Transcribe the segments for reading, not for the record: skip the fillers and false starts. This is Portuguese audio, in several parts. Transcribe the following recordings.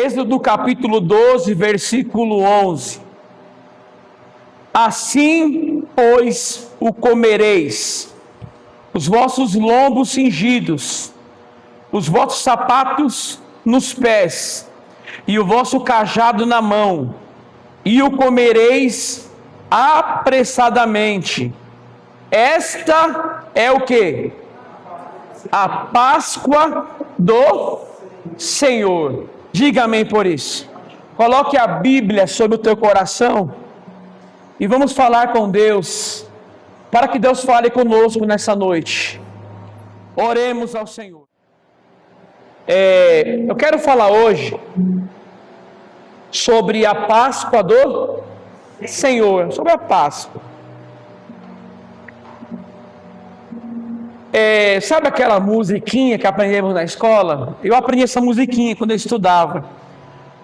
Êxodo capítulo 12, versículo 11. Assim, pois, o comereis, os vossos lombos cingidos, os vossos sapatos nos pés, e o vosso cajado na mão, e o comereis apressadamente. Esta é o que? A Páscoa do Senhor. Diga amém por isso. Coloque a Bíblia sobre o teu coração e vamos falar com Deus, para que Deus fale conosco nessa noite. Oremos ao Senhor. Eu quero falar hoje sobre a Páscoa do Senhor, sobre a Páscoa. Sabe aquela musiquinha que aprendemos na escola? Eu aprendi essa musiquinha quando eu estudava.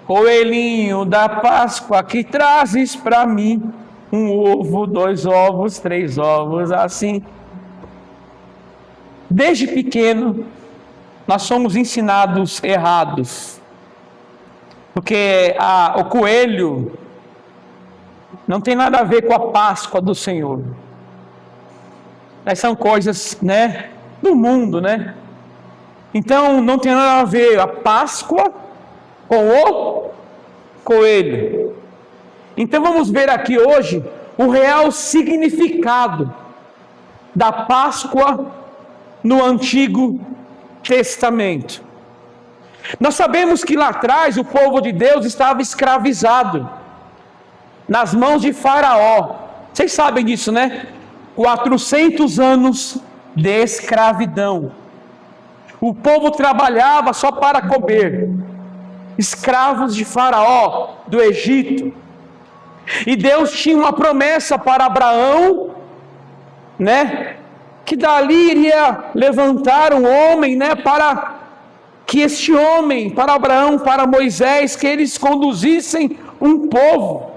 Coelhinho da Páscoa, que trazes para mim um ovo, 2 ovos, 3 ovos, assim. Desde pequeno, nós somos ensinados errados. Porque o coelho não tem nada a ver com a Páscoa do Senhor. São coisas, do mundo, Então, não tem nada a ver a Páscoa com o coelho. Então, vamos ver aqui hoje o real significado da Páscoa no Antigo Testamento. Nós sabemos que lá atrás o povo de Deus estava escravizado nas mãos de Faraó. Vocês sabem disso, 400 anos de escravidão. O povo trabalhava só para comer, escravos de Faraó, do Egito. E Deus tinha uma promessa para Abraão, que dali iria levantar um homem, para que este homem, para Abraão, para Moisés, que eles conduzissem um povo,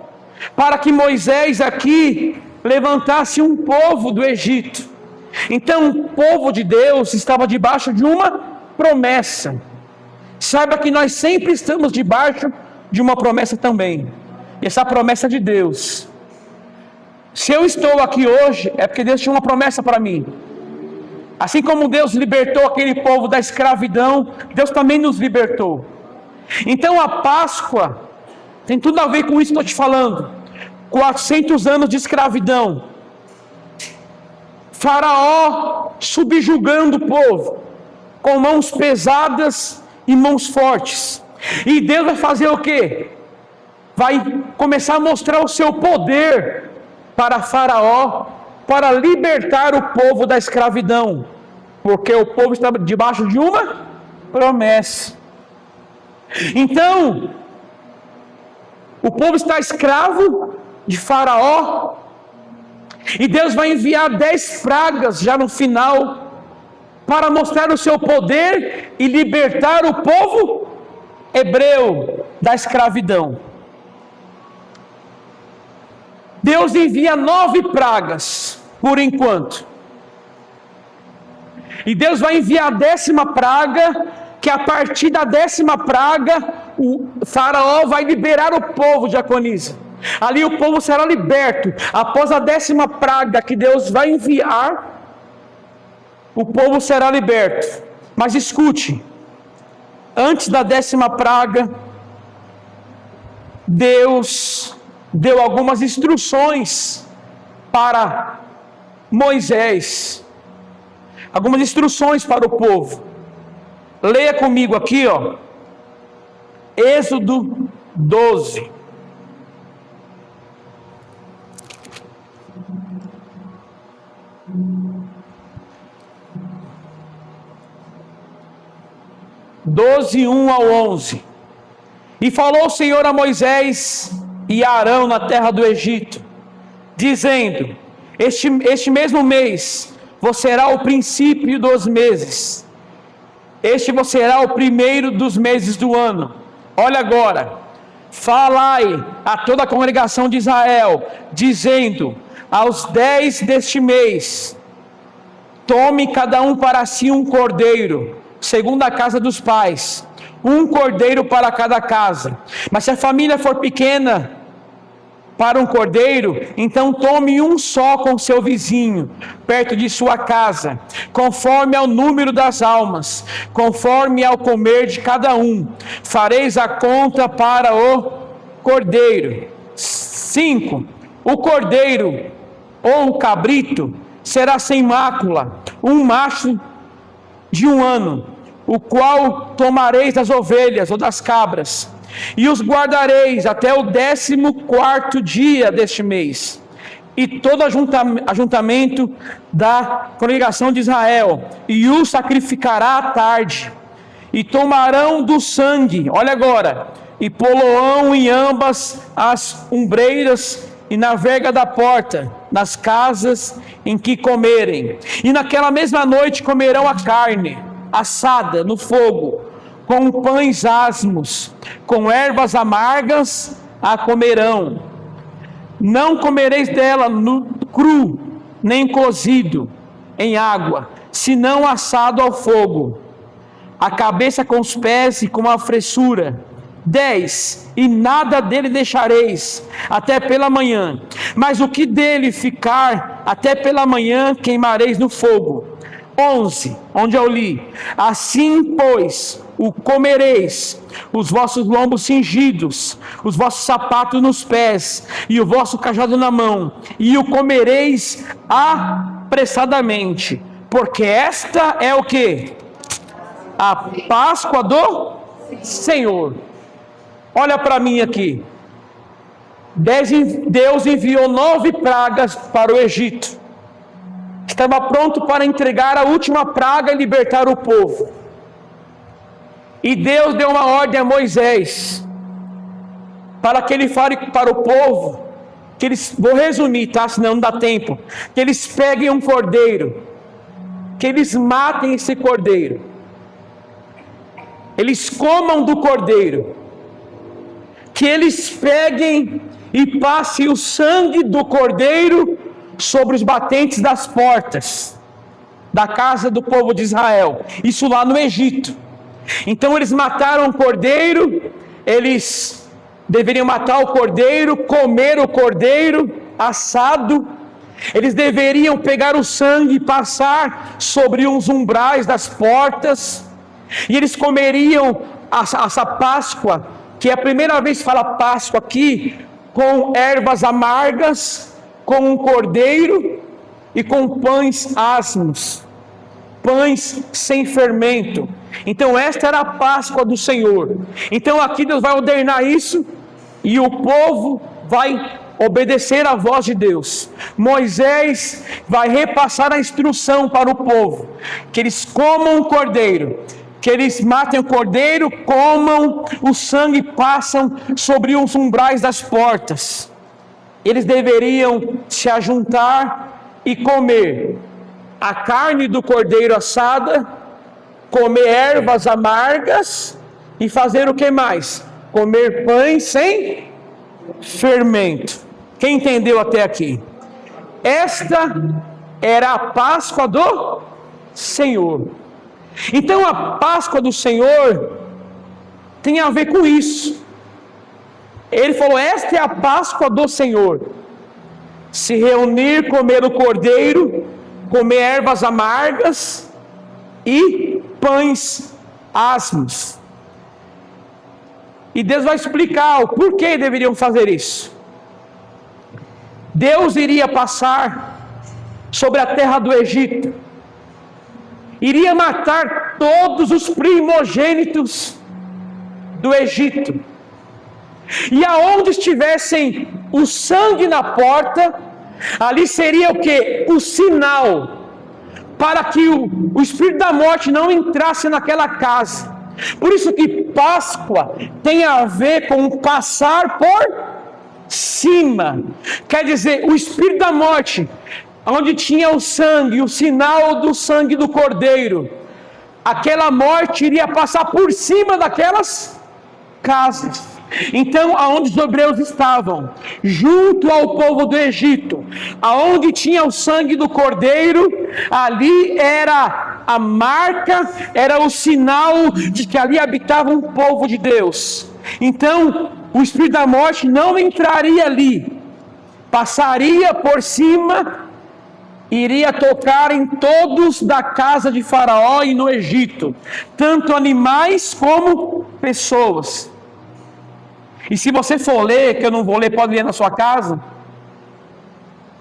para que Moisés aqui levantasse um povo do Egito. Então o povo de Deus estava debaixo de uma promessa. Saiba que nós sempre estamos debaixo de uma promessa também. E essa promessa é de Deus. Se eu estou aqui hoje, é porque Deus tinha uma promessa para mim. Assim como Deus libertou aquele povo da escravidão, Deus também nos libertou. Então a Páscoa tem tudo a ver com isso que eu estou te falando. 400 anos de escravidão. Faraó subjugando o povo com mãos pesadas e mãos fortes. E Deus vai fazer o quê? Vai começar a mostrar o seu poder para Faraó, para libertar o povo da escravidão, porque o povo está debaixo de uma promessa. Então, o povo está escravo de Faraó, e Deus vai enviar 10 pragas já no final, para mostrar o seu poder e libertar o povo hebreu da escravidão. Deus envia 9 pragas por enquanto, e Deus vai enviar a 10ª praga, que a partir da 10ª praga o Faraó vai liberar o povo de Aconisa. Ali o povo será liberto. Após a 10ª praga que Deus vai enviar, o povo será liberto. Mas escute, antes da 10ª praga, Deus deu algumas instruções para Moisés, algumas instruções para o povo. Leia comigo aqui, Êxodo 12. (12, 1 ao 11). E falou o Senhor a Moisés e a Arão na terra do Egito, dizendo: este mesmo mês vos será o princípio dos meses, este vos será o primeiro dos meses do ano. Olha agora, falai a toda a congregação de Israel, dizendo: aos 10 deste mês, tome cada um para si um cordeiro, segundo a casa dos pais, um cordeiro para cada casa. Mas se a família for pequena para um cordeiro, então tome um só com seu vizinho, perto de sua casa, conforme ao número das almas, conforme ao comer de cada um. Fareis a conta para o cordeiro. 5. O cordeiro ou o cabrito será sem mácula, um macho de 1 ano, o qual tomareis das ovelhas ou das cabras, e os guardareis até o 14º dia deste mês. E todo ajuntamento da congregação de Israel, e o sacrificará à tarde, e tomarão do sangue, olha agora, e poloão em ambas as ombreiras e na verga da porta, nas casas em que comerem. E naquela mesma noite comerão a carne assada no fogo, com pães asmos, com ervas amargas a comerão. Não comereis dela cru, nem cozido em água, senão assado ao fogo, a cabeça com os pés e com a fressura. 10. E nada dele deixareis até pela manhã, mas o que dele ficar até pela manhã queimareis no fogo. 11. Onde eu li: assim pois o comereis, os vossos lombos cingidos, os vossos sapatos nos pés e o vosso cajado na mão, e o comereis apressadamente, porque esta é o que? A Páscoa do Senhor. Olha para mim aqui. Deus enviou 9 pragas para o Egito. Estava pronto para entregar a última praga e libertar o povo. E Deus deu uma ordem a Moisés, para que ele fale para o povo, que eles, vou resumir, tá? Senão não dá tempo, que eles peguem um cordeiro, que eles matem esse cordeiro, eles comam do cordeiro, que eles peguem e passem o sangue do cordeiro sobre os batentes das portas da casa do povo de Israel, isso lá no Egito. Então eles mataram o cordeiro, eles deveriam matar o cordeiro, comer o cordeiro assado, eles deveriam pegar o sangue e passar sobre os umbrais das portas, e eles comeriam essa Páscoa, que é a primeira vez que fala Páscoa aqui, com ervas amargas, com um cordeiro e com pães asmos, pães sem fermento. Então esta era a Páscoa do Senhor. Então aqui Deus vai ordenar isso, e o povo vai obedecer à voz de Deus. Moisés vai repassar a instrução para o povo, que eles comam o cordeiro, que eles matem o cordeiro, comam o sangue e passam sobre os umbrais das portas. Eles deveriam se ajuntar e comer a carne do cordeiro assada, comer ervas amargas e fazer o que mais? Comer pães sem fermento. Quem entendeu até aqui? Esta era a Páscoa do Senhor. Então a Páscoa do Senhor tem a ver com isso. Ele falou: esta é a Páscoa do Senhor. Se reunir, comer o cordeiro, comer ervas amargas e pães asmos. E Deus vai explicar o porquê deveriam fazer isso. Deus iria passar sobre a terra do Egito, iria matar todos os primogênitos do Egito, e aonde estivessem o sangue na porta, ali seria o que? O sinal para que o espírito da morte não entrasse naquela casa. Por isso que Páscoa tem a ver com passar por cima. Quer dizer, o espírito da morte, onde tinha o sangue, o sinal do sangue do cordeiro, aquela morte iria passar por cima daquelas casas. Então, aonde os hebreus estavam, junto ao povo do Egito, aonde tinha o sangue do cordeiro, ali era a marca, era o sinal de que ali habitava um povo de Deus. Então, o espírito da morte não entraria ali, passaria por cima, iria tocar em todos da casa de Faraó e no Egito, tanto animais como pessoas. E se você for ler, que eu não vou ler, pode ler na sua casa,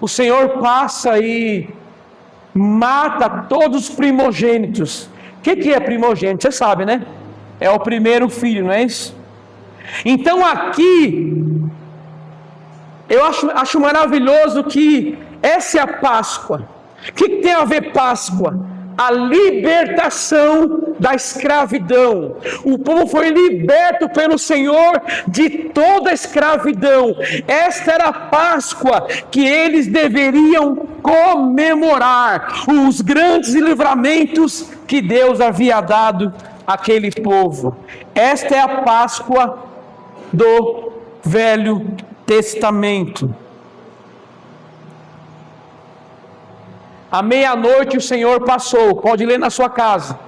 o Senhor passa e mata todos os primogênitos. O que é primogênito? Você sabe, né? É o primeiro filho, não é isso? Então aqui, eu acho maravilhoso que essa é a Páscoa. O que tem a ver Páscoa? A libertação da escravidão. O povo foi liberto pelo Senhor de toda a escravidão. Esta era a Páscoa que eles deveriam comemorar, os grandes livramentos que Deus havia dado àquele povo. Esta é a Páscoa do Velho Testamento. À meia-noite o Senhor passou, pode ler na sua casa,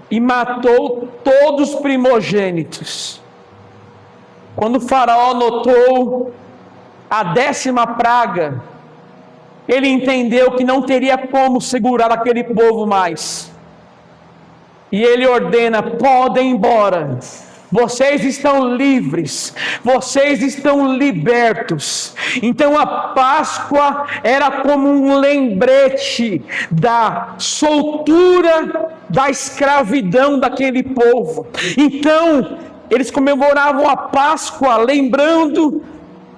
e matou todos os primogênitos. Quando o faraó notou a 10ª praga, ele entendeu que não teria como segurar aquele povo mais. E ele ordena: podem ir embora. Vocês estão livres, vocês estão libertos. Então a Páscoa era como um lembrete da soltura da escravidão daquele povo. Então eles comemoravam a Páscoa lembrando,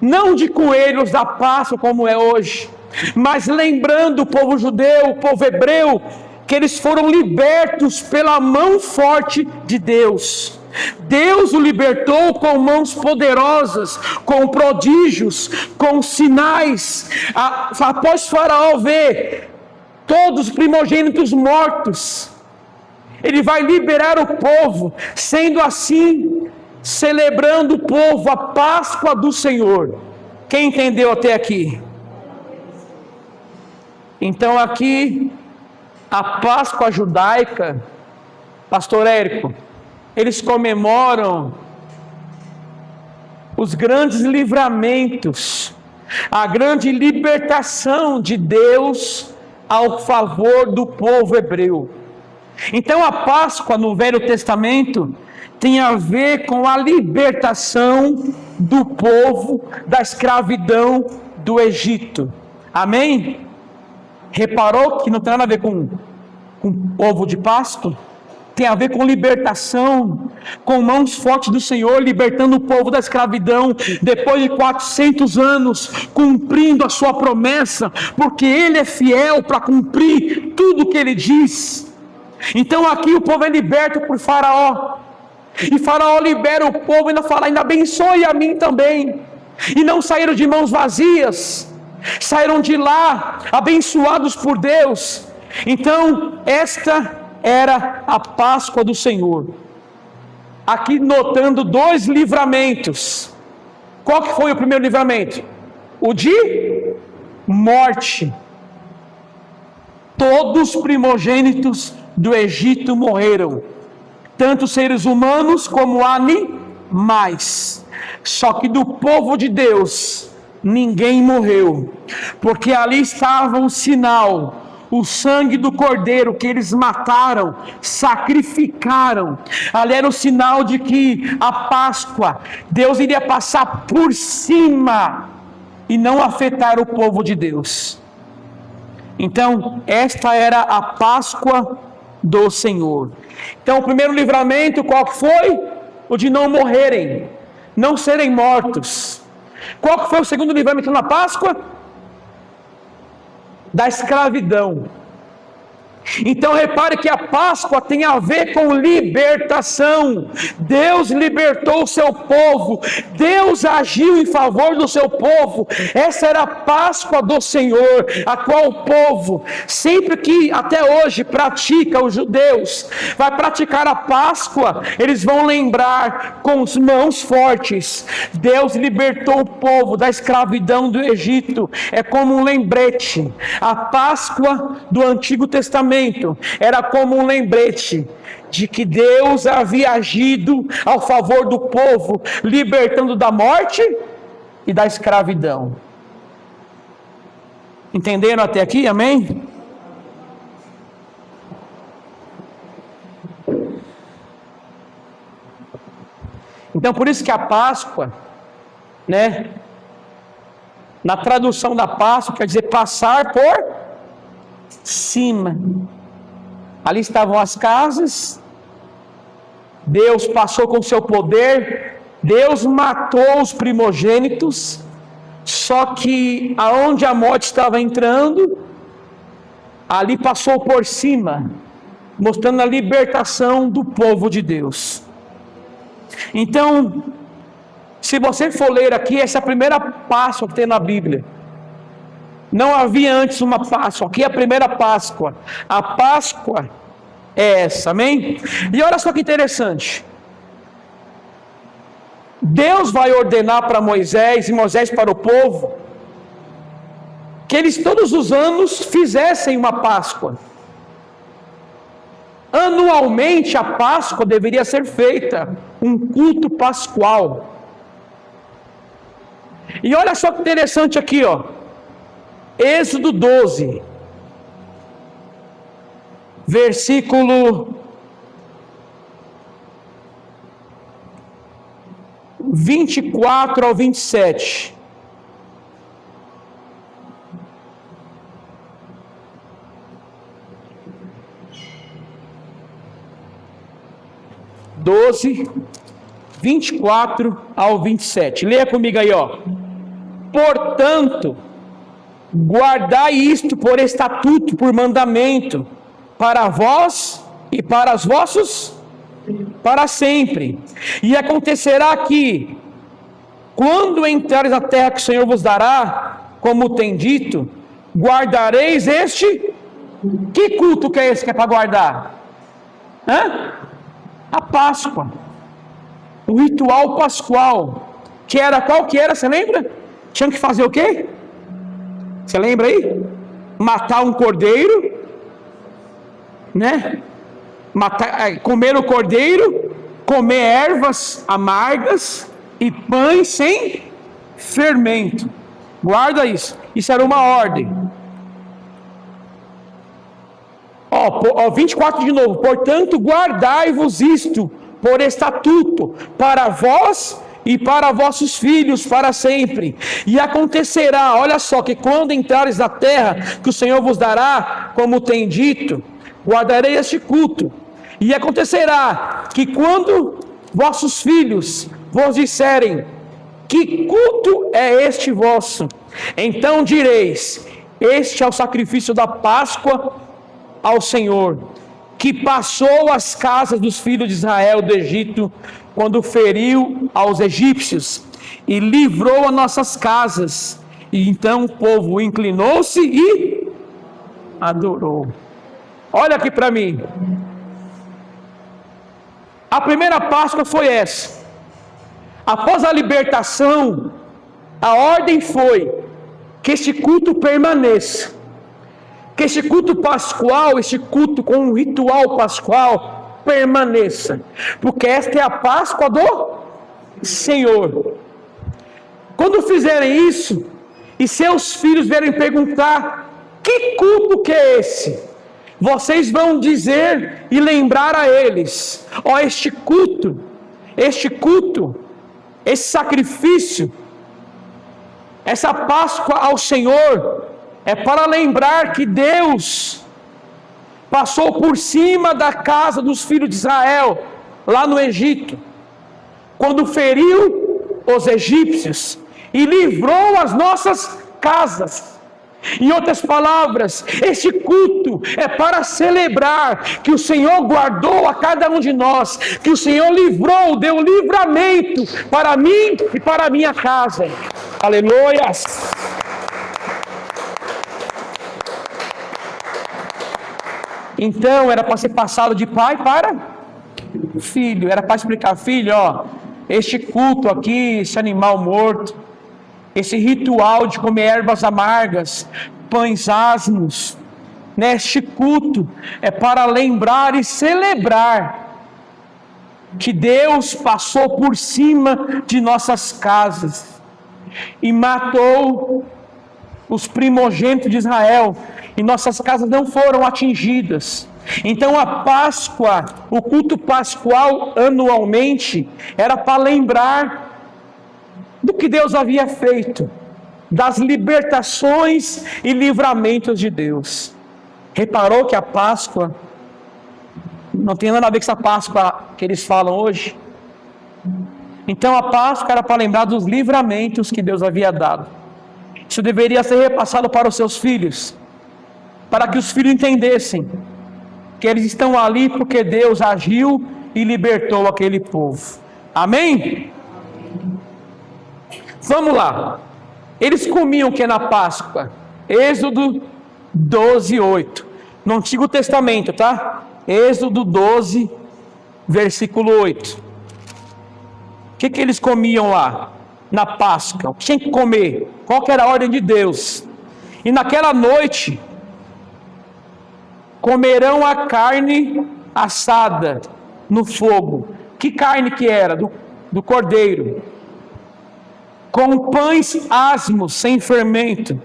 não de coelhos da Páscoa como é hoje, mas lembrando o povo judeu, o povo hebreu, que eles foram libertos pela mão forte de Deus. Deus o libertou com mãos poderosas, com prodígios, com sinais. Após Faraó ver todos os primogênitos mortos, ele vai liberar o povo, sendo assim, celebrando o povo a Páscoa do Senhor. Quem entendeu até aqui? Então aqui, a Páscoa judaica, pastor Érico, eles comemoram os grandes livramentos, a grande libertação de Deus ao favor do povo hebreu. Então a Páscoa no Velho Testamento tem a ver com a libertação do povo da escravidão do Egito. Amém? Reparou que não tem nada a ver com ovo de Páscoa? Tem a ver com libertação, com mãos fortes do Senhor, libertando o povo da escravidão, depois de 400 anos, cumprindo a sua promessa, porque Ele é fiel para cumprir tudo o que Ele diz. Então aqui o povo é liberto por Faraó, e Faraó libera o povo e ainda fala: ainda abençoe a mim também. E não saíram de mãos vazias, saíram de lá abençoados por Deus. Então esta era a Páscoa do Senhor. Aqui notando 2 livramentos. Qual que foi o primeiro livramento? O de morte. Todos os primogênitos do Egito morreram, tanto seres humanos como animais. Só que do povo de Deus ninguém morreu, porque ali estava um sinal, o sangue do cordeiro que eles mataram, sacrificaram. Ali era o sinal de que a Páscoa, Deus iria passar por cima e não afetar o povo de Deus. Então esta era a Páscoa do Senhor. Então o primeiro livramento qual que foi? O de não morrerem, não serem mortos. Qual que foi o segundo livramento na Páscoa? Da escravidão. Então repare que a Páscoa tem a ver com libertação. Deus libertou o seu povo, Deus agiu em favor do seu povo. Essa era a Páscoa do Senhor, a qual o povo, sempre que até hoje pratica, os judeus, vai praticar a Páscoa, eles vão lembrar com as mãos fortes: Deus libertou o povo da escravidão do Egito. É como um lembrete. A Páscoa do Antigo Testamento era como um lembrete de que Deus havia agido ao favor do povo, libertando da morte e da escravidão. Entenderam até aqui? Amém? Então, por isso que a Páscoa, né, na tradução da Páscoa, quer dizer passar por cima. Ali estavam as casas, Deus passou com seu poder, Deus matou os primogênitos, só que aonde a morte estava entrando, ali passou por cima, mostrando a libertação do povo de Deus. Então, se você for ler aqui, essa é a primeira Páscoa que tem na Bíblia. Não havia antes uma Páscoa, aqui é a primeira Páscoa. A Páscoa é essa, amém? E olha só que interessante. Deus vai ordenar para Moisés, e Moisés para o povo, que eles todos os anos fizessem uma Páscoa. Anualmente a Páscoa deveria ser feita, um culto pascual. E olha só que interessante aqui, ó. Êxodo 12, versículo 24 ao 27. (12, 24 ao 27). Leia comigo aí, ó. Portanto, guardai isto por estatuto, por mandamento, para vós e para os vossos, para sempre. E acontecerá que, quando entrares na terra que o Senhor vos dará, como tem dito, guardareis este. Que culto que é esse que é para guardar? A Páscoa, o ritual pascual, que era qual que era? Você lembra? Tinha que fazer o quê? Você lembra aí? Matar um cordeiro, né? Comer o cordeiro, comer ervas amargas e pães sem fermento. Guarda isso. Isso era uma ordem. 24 de novo. Portanto, guardai-vos isto por estatuto para vós e para vossos filhos para sempre. E acontecerá, olha só, que quando entrares na terra que o Senhor vos dará, como tem dito, guardarei este culto. E acontecerá que quando vossos filhos vos disserem: que culto é este vosso? Então direis: este é o sacrifício da Páscoa ao Senhor, que passou as casas dos filhos de Israel do Egito, quando feriu aos egípcios e livrou as nossas casas. E então o povo inclinou-se e adorou. Olha aqui para mim. A primeira Páscoa foi essa. Após a libertação, a ordem foi que este culto permaneça, que este culto pascual, este culto com um ritual pascual permaneça, porque esta é a Páscoa do Senhor. Quando fizerem isso e seus filhos vierem perguntar: que culto que é esse? Vocês vão dizer e lembrar a eles: ó, este culto, esse sacrifício, essa Páscoa ao Senhor é para lembrar que Deus passou por cima da casa dos filhos de Israel, lá no Egito, quando feriu os egípcios e livrou as nossas casas. Em outras palavras, este culto é para celebrar que o Senhor guardou a cada um de nós, que o Senhor livrou, deu livramento para mim e para a minha casa. Aleluias! Então era para ser passado de pai para filho, era para explicar: filho, ó, este culto aqui, esse animal morto, esse ritual de comer ervas amargas, pães asmos, neste culto é para lembrar e celebrar que Deus passou por cima de nossas casas e matou os primogênitos de Israel, e nossas casas não foram atingidas. Então a Páscoa, o culto pascual anualmente, era para lembrar do que Deus havia feito, das libertações e livramentos de Deus. Reparou que a Páscoa não tem nada a ver com essa Páscoa que eles falam hoje? Então a Páscoa era para lembrar dos livramentos que Deus havia dado. Isso deveria ser repassado para os seus filhos, para que os filhos entendessem que eles estão ali porque Deus agiu e libertou aquele povo. Amém? Vamos lá. Eles comiam o que na Páscoa? Êxodo 12, 8. No Antigo Testamento, tá? Êxodo 12, versículo 8. O que eles comiam lá na Páscoa? O que tinha que comer? Qual que era a ordem de Deus? E naquela noite comerão a carne assada no fogo. Que carne que era? Do cordeiro. Com pães asmos, sem fermento,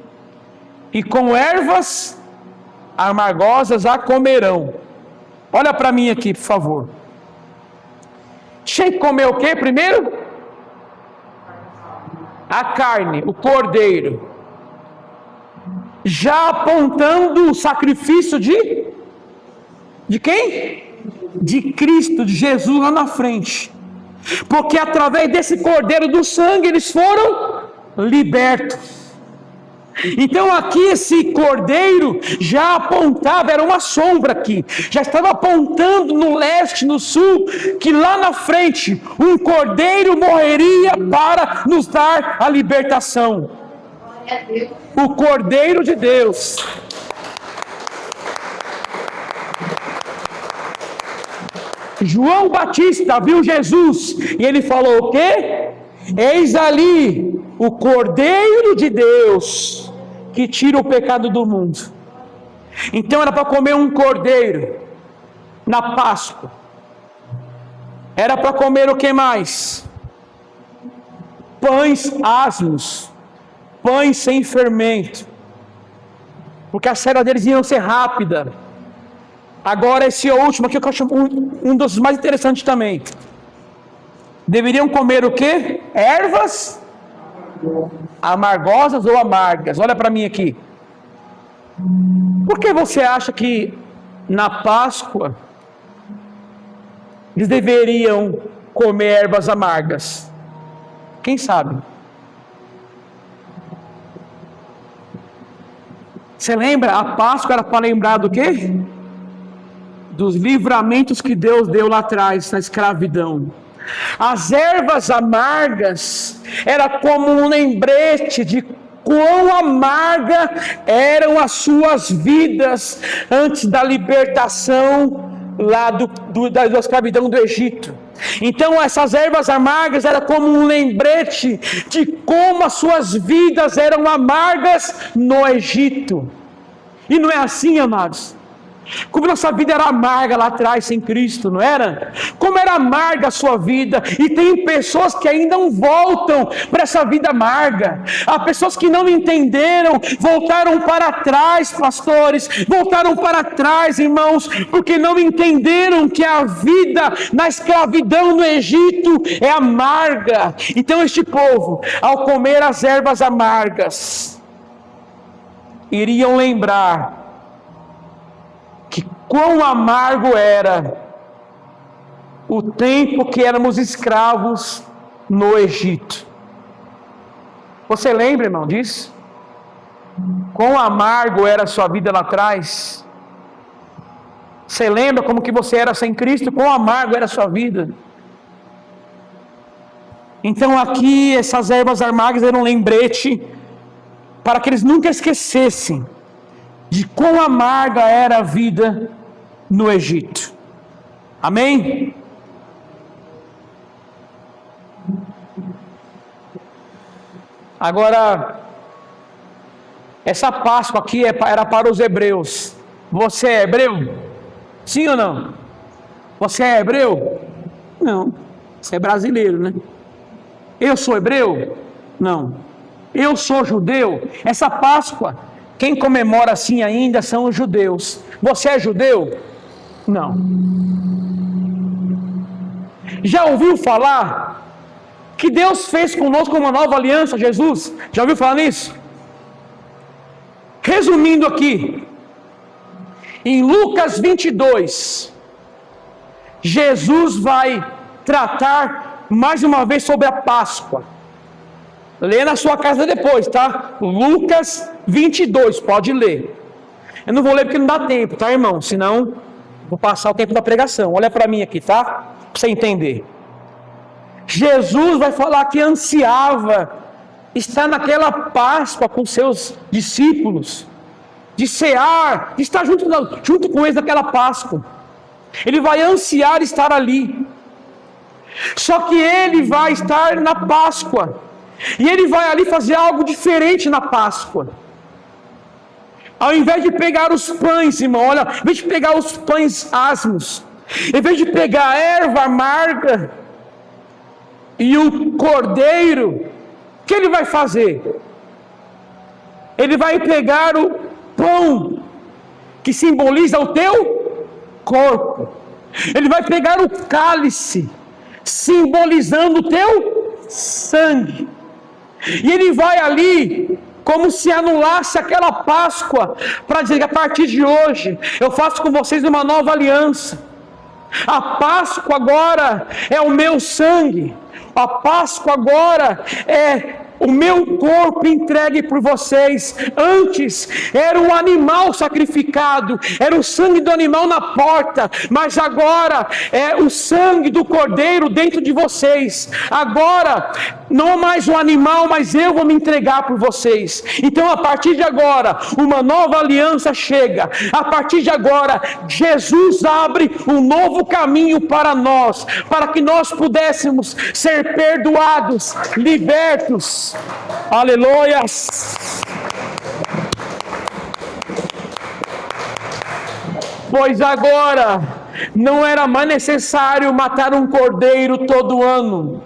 e com ervas amargosas a comerão. Olha para mim aqui, por favor. Tinha que comer o que primeiro? A carne, o cordeiro. Já apontando o sacrifício de quem? De Cristo, de Jesus lá na frente. Porque através desse cordeiro do sangue eles foram libertos. Então aqui esse cordeiro já apontava, era uma sombra aqui, já estava apontando no leste, no sul, que lá na frente um cordeiro morreria para nos dar a libertação. O Cordeiro de Deus. João Batista viu Jesus e ele falou o quê? Eis ali o Cordeiro de Deus que tira o pecado do mundo. Então era para comer um cordeiro na Páscoa. Era para comer o que mais? Pães asmos, pães sem fermento, porque a saída deles iam ser rápida. Agora esse último aqui que eu acho um dos mais interessantes também. Deveriam comer o quê? Ervas amargosas ou amargas. Olha para mim aqui. Por que você acha que na Páscoa eles deveriam comer ervas amargas? Quem sabe? Você lembra? A Páscoa era para lembrar do quê? Dos livramentos que Deus deu lá atrás, na escravidão. As ervas amargas era como um lembrete de quão amarga eram as suas vidas antes da libertação lá da escravidão do Egito. Então essas ervas amargas era como um lembrete de como as suas vidas eram amargas no Egito. E não é assim, amados? Como nossa vida era amarga lá atrás sem Cristo, não era? Como era amarga a sua vida. E tem pessoas que ainda não voltam para essa vida amarga. Há pessoas que não entenderam, voltaram para trás, pastores, voltaram para trás, irmãos, porque não entenderam que a vida na escravidão no Egito é amarga. Então este povo, ao comer as ervas amargas, iriam lembrar que quão amargo era o tempo que éramos escravos no Egito. Você lembra, irmão, disso? quão amargo era a sua vida lá atrás? Você lembra como que você era sem Cristo? Quão amargo era a sua vida? Então aqui essas ervas amargas eram um lembrete para que eles nunca esquecessem de quão amarga era a vida no Egito. Amém? Agora, essa Páscoa aqui era para os hebreus. Você é hebreu? Sim ou não? Você é hebreu? Não. Você é brasileiro, né? Eu sou hebreu? Não. Eu sou judeu? Essa Páscoa, quem comemora assim ainda são os judeus. Você é judeu? Não. Já ouviu falar que Deus fez conosco uma nova aliança, Jesus? Já ouviu falar nisso? Resumindo aqui, em Lucas 22, Jesus vai tratar mais uma vez sobre a Páscoa. Lê na sua casa depois, tá? Lucas 22, pode ler. Eu não vou ler porque não dá tempo, tá, irmão? Senão, vou passar o tempo da pregação. Olha para mim aqui, tá? Para você entender. Jesus vai falar que ansiava estar naquela Páscoa com seus discípulos, de cear, de estar junto com eles naquela Páscoa. Ele vai ansiar estar ali. Só que ele vai estar na Páscoa. E ele vai ali fazer algo diferente na Páscoa. Ao invés de pegar os pães, irmão, olha, ao invés de pegar os pães asmos, em vez de pegar a erva amarga e o cordeiro, o que ele vai fazer? Ele vai pegar o pão, que simboliza o teu corpo. Ele vai pegar o cálice, simbolizando o teu sangue. E ele vai ali, como se anulasse aquela Páscoa, para dizer que a partir de hoje, eu faço com vocês uma nova aliança. A Páscoa agora é o meu sangue. A Páscoa agora é o meu corpo entregue por vocês. Antes era um animal sacrificado, era o sangue do animal na porta, mas agora é o sangue do cordeiro dentro de vocês. Agora não mais o animal, mas eu vou me entregar por vocês. Então a partir de agora uma nova aliança chega. A partir de agora Jesus abre um novo caminho para nós, para que nós pudéssemos ser perdoados, libertos. Aleluias! Pois agora não era mais necessário matar um cordeiro todo ano,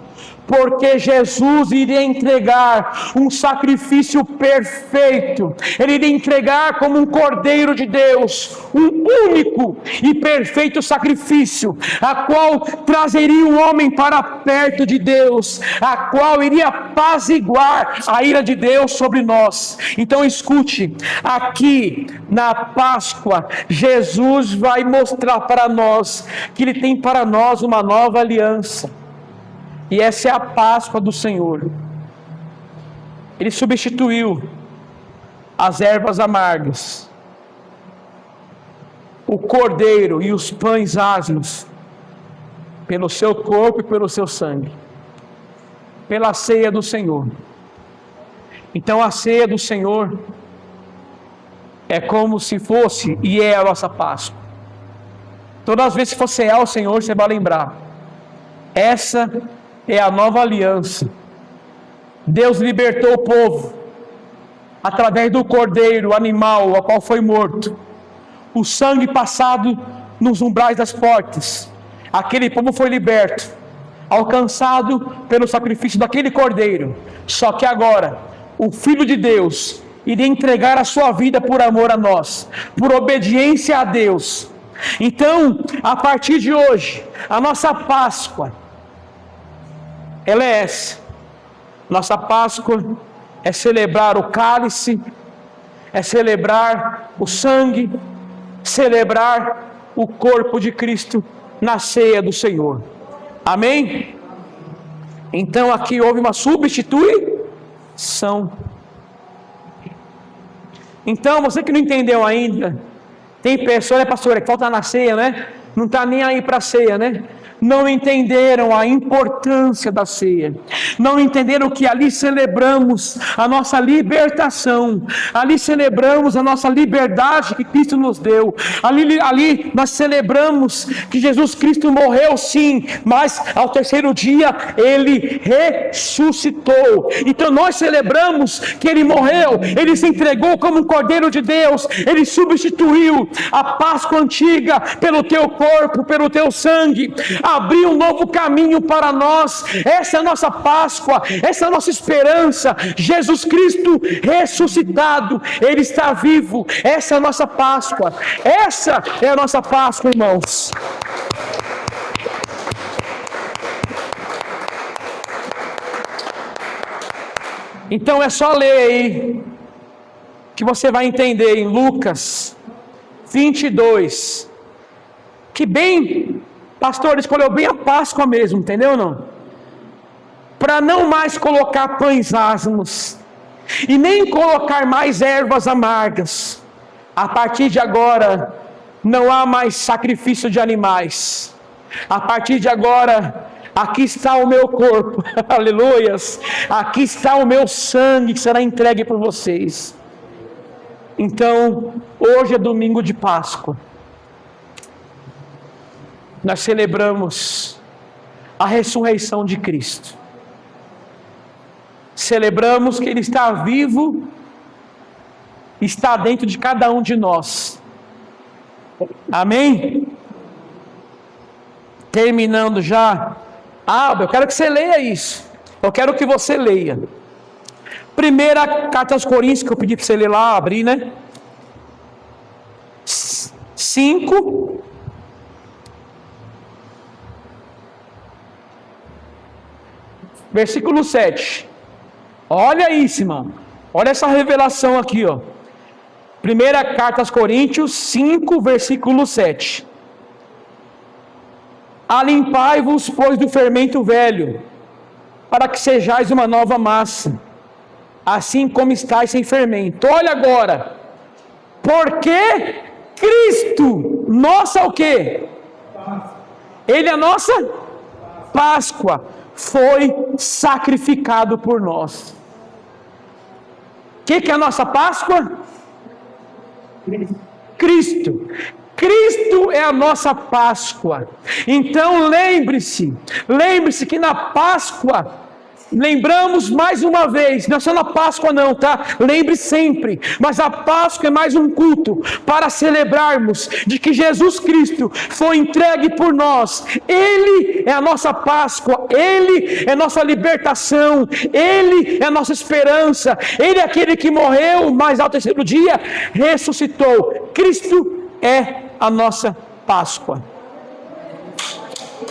porque Jesus iria entregar um sacrifício perfeito. Ele iria entregar como um cordeiro de Deus, um único e perfeito sacrifício, a qual trazeria o homem para perto de Deus, a qual iria apaziguar a ira de Deus sobre nós. Então escute, aqui na Páscoa, Jesus vai mostrar para nós que Ele tem para nós uma nova aliança. E essa é a Páscoa do Senhor. Ele substituiu as ervas amargas, o cordeiro e os pães asmos, pelo seu corpo e pelo seu sangue, pela ceia do Senhor. Então a ceia do Senhor é como se fosse e é a nossa Páscoa. Todas as vezes que você é ao Senhor, você vai lembrar. Essa é a nova aliança. Deus libertou o povo através do cordeiro, o animal, a qual foi morto. O sangue passado nos umbrais das portas. Aquele povo foi liberto, alcançado pelo sacrifício daquele cordeiro. Só que agora, o Filho de Deus iria entregar a sua vida por amor a nós, por obediência a Deus. Então, a partir de hoje, a nossa Páscoa, ela é essa. Nossa Páscoa é celebrar o cálice, é celebrar o sangue, celebrar o corpo de Cristo na ceia do Senhor. Amém? Então aqui houve uma substituição. Então, você que não entendeu ainda, tem pessoa, né, pastor, que falta na ceia, né? Não está nem aí para a ceia, né? Não entenderam a importância da ceia, não entenderam que ali celebramos a nossa libertação, ali celebramos a nossa liberdade que Cristo nos deu, ali nós celebramos que Jesus Cristo morreu sim, mas ao terceiro dia Ele ressuscitou. Então nós celebramos que Ele morreu, Ele se entregou como um Cordeiro de Deus, Ele substituiu a Páscoa antiga pelo teu corpo, pelo teu sangue, abriu um novo caminho para nós. Essa é a nossa Páscoa, essa é a nossa esperança. Jesus Cristo ressuscitado, Ele está vivo. Essa é a nossa Páscoa, essa é a nossa Páscoa, irmãos. Então é só ler aí que você vai entender em Lucas 22 que bem, pastor, escolheu bem a Páscoa mesmo, entendeu ou não? Para não mais colocar pães asmos e nem colocar mais ervas amargas. A partir de agora não há mais sacrifício de animais. A partir de agora, aqui está o meu corpo, aleluias, aqui está o meu sangue que será entregue por vocês. Então, hoje é domingo de Páscoa. Nós celebramos a ressurreição de Cristo. Celebramos que Ele está vivo, está dentro de cada um de nós. Amém? Terminando já. Eu quero que você leia isso. Eu quero que você leia. Primeira carta aos Coríntios, que eu pedi para você ler lá, abrir, né? 5. Versículo 7. Olha isso, irmão. Olha essa revelação aqui, ó. Primeira carta aos Coríntios 5, versículo 7. Alimpai-vos, pois, do fermento velho, para que sejais uma nova massa, assim como estáis sem fermento. Olha agora. Porque Cristo, nossa o quê? Ele é a nossa Páscoa, foi sacrificado por nós. O que é a nossa Páscoa? Cristo. Cristo é a nossa Páscoa. Então lembre-se que na Páscoa, lembramos mais uma vez, não é só na Páscoa não, tá? Lembre sempre, mas a Páscoa é mais um culto para celebrarmos de que Jesus Cristo foi entregue por nós. Ele é a nossa Páscoa, Ele é nossa libertação, Ele é a nossa esperança, Ele é aquele que morreu, mas ao terceiro dia ressuscitou. Cristo é a nossa Páscoa.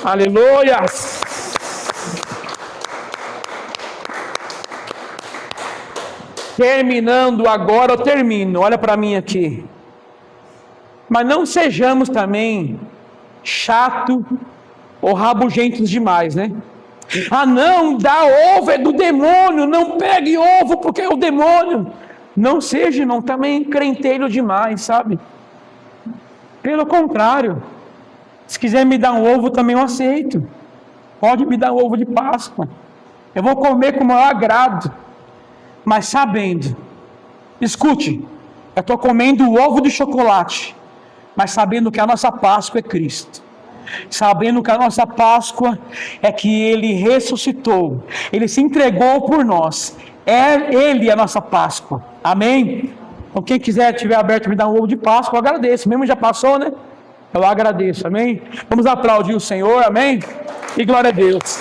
Aleluia! Terminando agora, eu termino. Olha para mim aqui. Mas não sejamos também chato ou rabugentos demais, né? Não, dá ovo é do demônio. Não pegue ovo porque é o demônio. Não seja, irmão, também crenteiro demais, sabe? Pelo contrário, se quiser me dar um ovo, também eu aceito. Pode me dar um ovo de Páscoa. Eu vou comer com o maior agrado. Mas sabendo, escute, eu estou comendo o ovo de chocolate, mas sabendo que a nossa Páscoa é Cristo. Sabendo que a nossa Páscoa é que Ele ressuscitou, Ele se entregou por nós. Ele é a nossa Páscoa. Amém? Então quem quiser, tiver aberto, me dar um ovo de Páscoa, eu agradeço. Mesmo já passou, né? Eu agradeço, amém? Vamos aplaudir o Senhor, amém? E glória a Deus.